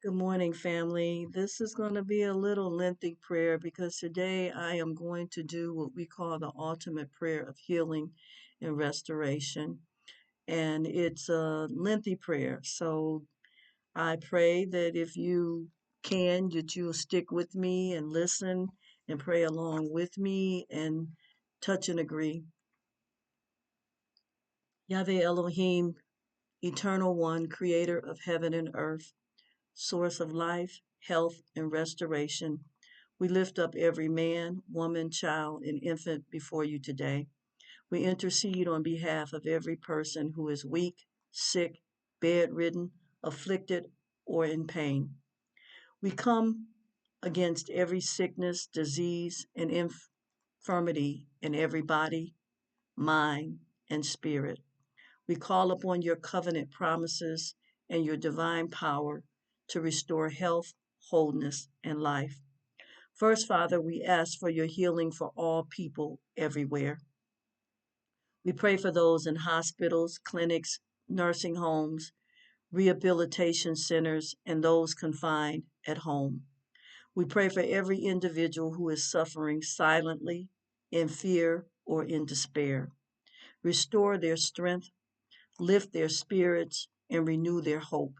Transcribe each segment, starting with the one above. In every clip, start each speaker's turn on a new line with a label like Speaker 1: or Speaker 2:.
Speaker 1: Good morning, family. This is going to be a little lengthy prayer because today I am going to do what we call the ultimate prayer of healing and restoration. And it's a lengthy prayer. So I pray that if you can, that you'll stick with me and listen and pray along with me and touch and agree. Yahweh Elohim, Eternal One, Creator of heaven and earth, Source of life, health, and restoration. We lift up every man, woman, child, and infant before you today. We intercede on behalf of every person who is weak, sick, bedridden, afflicted, or in pain. We come against every sickness, disease, and infirmity in every body, mind, and spirit. We call upon your covenant promises and your divine power to restore health, wholeness, and life. First, Father, we ask for your healing for all people everywhere. We pray for those in hospitals, clinics, nursing homes, rehabilitation centers, and those confined at home. We pray for every individual who is suffering silently, in fear, or in despair. Restore their strength, lift their spirits, and renew their hope.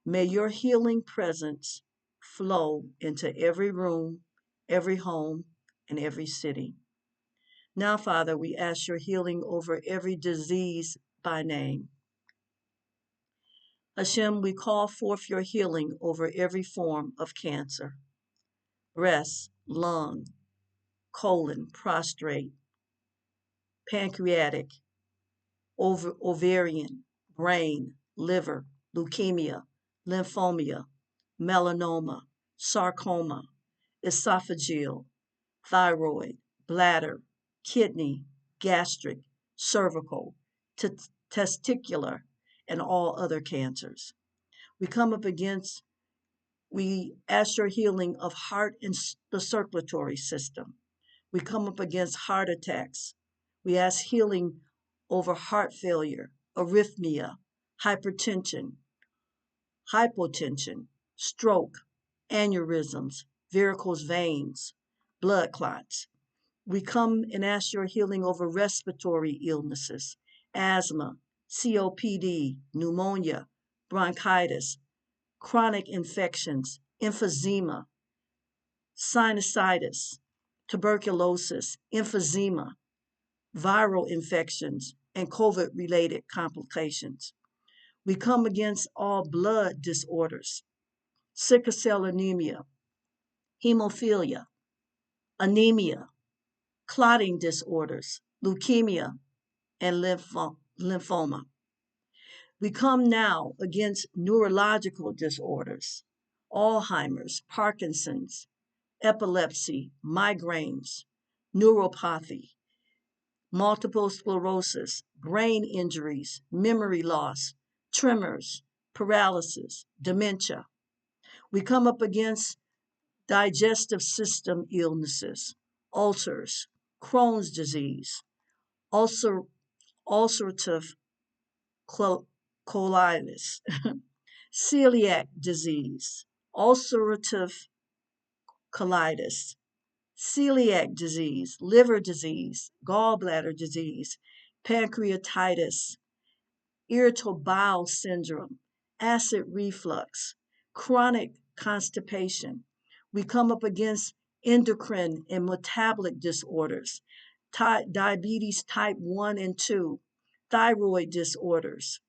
Speaker 1: May your healing presence flow into every room, every home, and every city. Now, Father, we ask your healing over every disease by name. Hashem, we call forth your healing over every form of cancer: breast, lung, colon, prostate, pancreatic, ovarian, brain, liver, leukemia, lymphoma, melanoma, sarcoma, esophageal, thyroid, bladder, kidney, gastric, cervical, testicular, and all other cancers. We come up against, we ask your healing of heart and the circulatory system. We come up against heart attacks. We ask healing over heart failure, arrhythmia, hypertension, hypotension, stroke, aneurysms, varicose veins, blood clots. We come and ask your healing over respiratory illnesses, asthma, COPD, pneumonia, bronchitis, chronic infections, emphysema, sinusitis, tuberculosis, emphysema, viral infections, and COVID-related complications. We come against all blood disorders, sickle cell anemia, hemophilia, anemia, clotting disorders, leukemia, and lymphoma. We come now against neurological disorders, Alzheimer's, Parkinson's, epilepsy, migraines, neuropathy, multiple sclerosis, brain injuries, memory loss, tremors, paralysis, dementia. We come up against digestive system illnesses, ulcers, Crohn's disease, ulcerative colitis, celiac disease, ulcerative colitis, celiac disease, liver disease, gallbladder disease, pancreatitis, irritable bowel syndrome, acid reflux, chronic constipation. We come up against endocrine and metabolic disorders, diabetes type 1 and 2, thyroid disorders,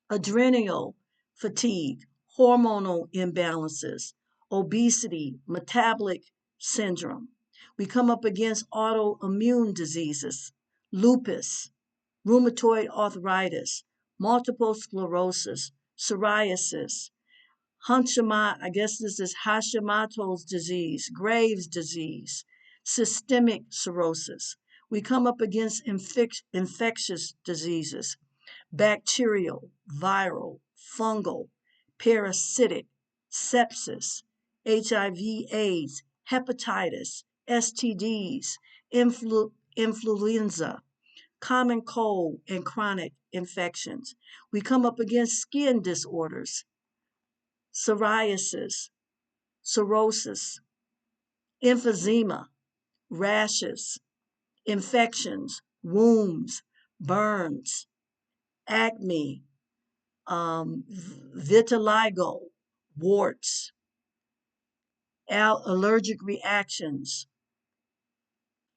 Speaker 1: adrenal fatigue, hormonal imbalances, obesity, metabolic syndrome. We come up against autoimmune diseases, lupus, rheumatoid arthritis, multiple sclerosis, psoriasis, I guess this is Hashimoto's disease, Graves' disease, systemic cirrhosis. We come up against infectious diseases, bacterial, viral, fungal, parasitic, sepsis, HIV/AIDS, hepatitis, STDs, influenza, common cold, and chronic infections. We come up against skin disorders, psoriasis, cirrhosis, emphysema, rashes, infections, wounds, burns, acne, vitiligo, warts, allergic reactions.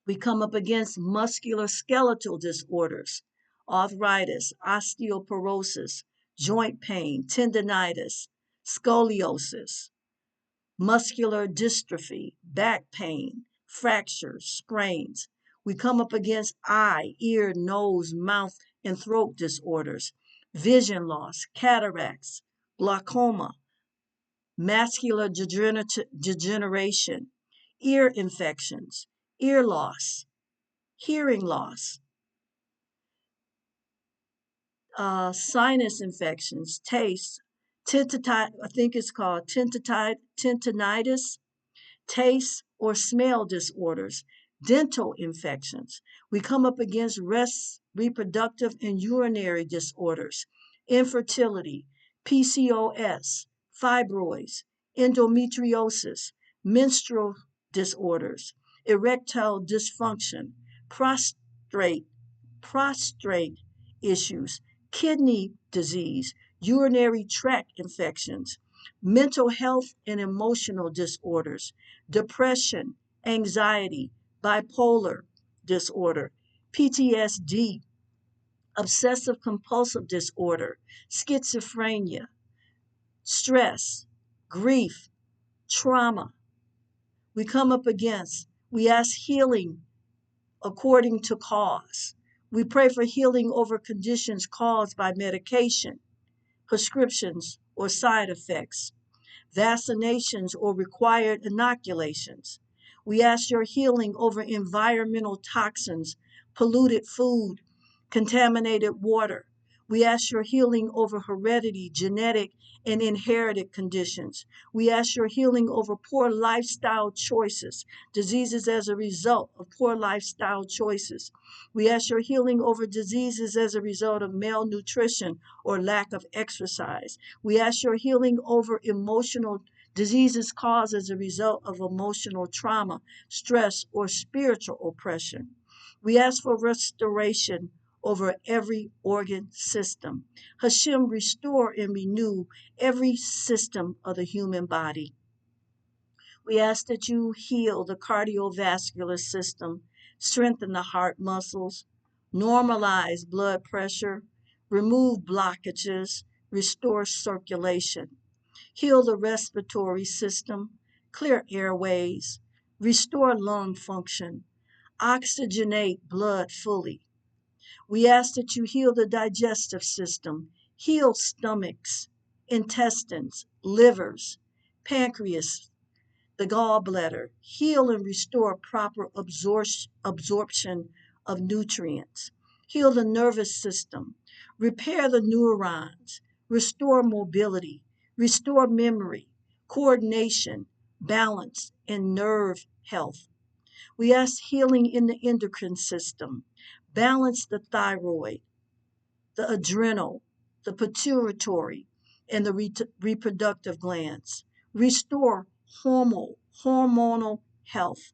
Speaker 1: We come up against musculoskeletal disorders, arthritis, osteoporosis, joint pain, tendinitis, scoliosis, muscular dystrophy, back pain, fractures, sprains. We come up against eye, ear, nose, mouth, and throat disorders, vision loss, cataracts, glaucoma, macular degeneration, ear infections, ear loss, hearing loss, sinus infections, taste, I think it's called tinnitus, taste or smell disorders, dental infections. We come up against reproductive and urinary disorders, infertility, PCOS, fibroids, endometriosis, menstrual disorders, erectile dysfunction, prostrate, prostrate issues, kidney disease, urinary tract infections, mental health and emotional disorders, depression, anxiety, bipolar disorder, PTSD, obsessive compulsive disorder, schizophrenia, stress, grief, trauma. We ask healing according to cause. We pray for healing over conditions caused by medication, prescriptions, or side effects, vaccinations or required inoculations. We ask your healing over environmental toxins, polluted food, contaminated water. We ask your healing over heredity, genetic, and inherited conditions. We ask your healing over poor lifestyle choices, diseases as a result of poor lifestyle choices. We ask your healing over diseases as a result of malnutrition or lack of exercise. We ask your healing over emotional diseases caused as a result of emotional trauma, stress, or spiritual oppression. We ask for restoration over every organ system. Hashem, restore and renew every system of the human body. We ask that you heal the cardiovascular system, strengthen the heart muscles, normalize blood pressure, remove blockages, restore circulation, heal the respiratory system, clear airways, restore lung function, oxygenate blood fully. We ask that you heal the digestive system, heal stomachs, intestines, livers, pancreas, the gallbladder, heal and restore proper absorption of nutrients, heal the nervous system, repair the neurons, restore mobility, restore memory, coordination, balance, and nerve health. We ask healing in the endocrine system, balance the thyroid, the adrenal, the pituitary, and the reproductive glands. Restore hormonal health.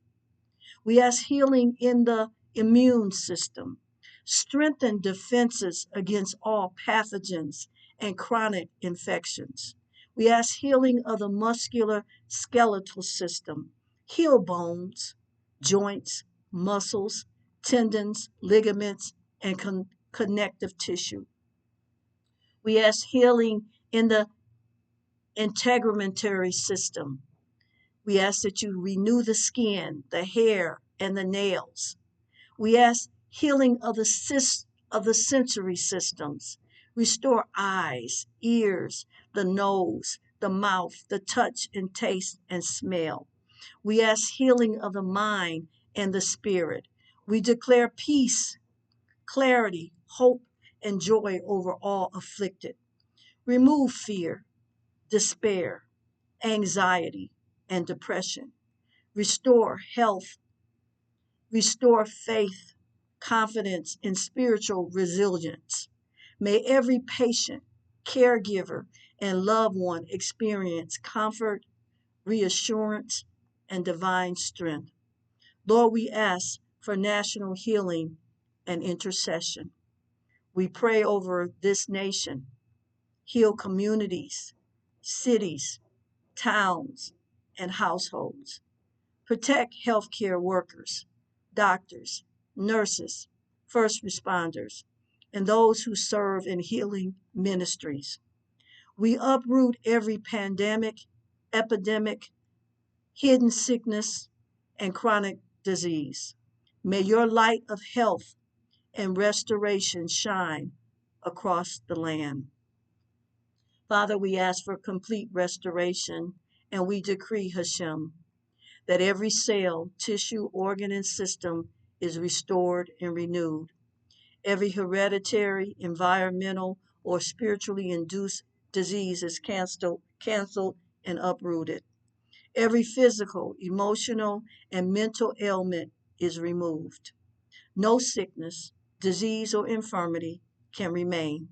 Speaker 1: We ask healing in the immune system. Strengthen defenses against all pathogens and chronic infections. We ask healing of the muscular skeletal system. Heal bones, joints, muscles, tendons, ligaments, and connective tissue. We ask healing in the integumentary system. We ask that you renew the skin, the hair, and the nails. We ask healing of the sensory systems. Restore eyes, ears, the nose, the mouth, the touch and taste and smell. We ask healing of the mind and the spirit. We declare peace, clarity, hope, and joy over all afflicted. Remove fear, despair, anxiety, and depression. Restore health, restore faith, confidence, and spiritual resilience. May every patient, caregiver, and loved one experience comfort, reassurance, and divine strength. Lord, we ask for national healing and intercession. We pray over this nation, heal communities, cities, towns, and households. Protect healthcare workers, doctors, nurses, first responders, and those who serve in healing ministries. We uproot every pandemic, epidemic, hidden sickness, and chronic disease. May your light of health and restoration shine across the land. Father, we ask for complete restoration, and we decree, Hashem, that every cell, tissue, organ, and system is restored and renewed. Every hereditary, environmental, or spiritually induced disease is canceled and uprooted. Every physical, emotional, and mental ailment is removed. No sickness, disease, or infirmity can remain.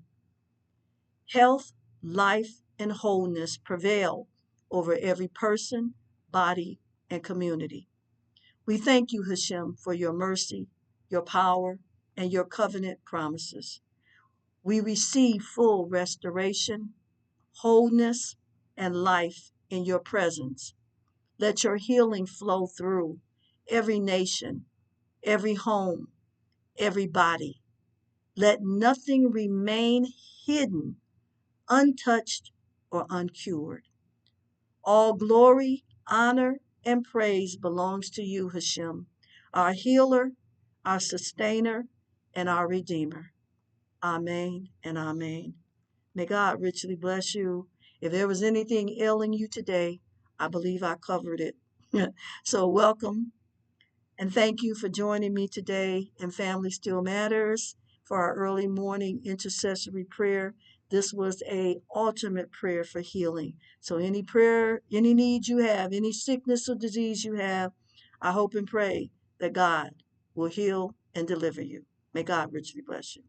Speaker 1: Health, life, and wholeness prevail over every person, body, and community. We thank you, Hashem, for your mercy, your power, and your covenant promises. We receive full restoration, wholeness, and life in your presence. Let your healing flow through every nation, every home, every body. Let nothing remain hidden, untouched, or uncured. All glory, honor, and praise belongs to you, Hashem, our healer, our sustainer, and our redeemer. Amen and amen. May God richly bless you. If there was anything ailing you today, I believe I covered it. So welcome and thank you for joining me today in Family Still Matters for our early morning intercessory prayer. This was a ultimate prayer for healing. So any prayer, any need you have, any sickness or disease you have, I hope and pray that God will heal and deliver you. May God richly bless you.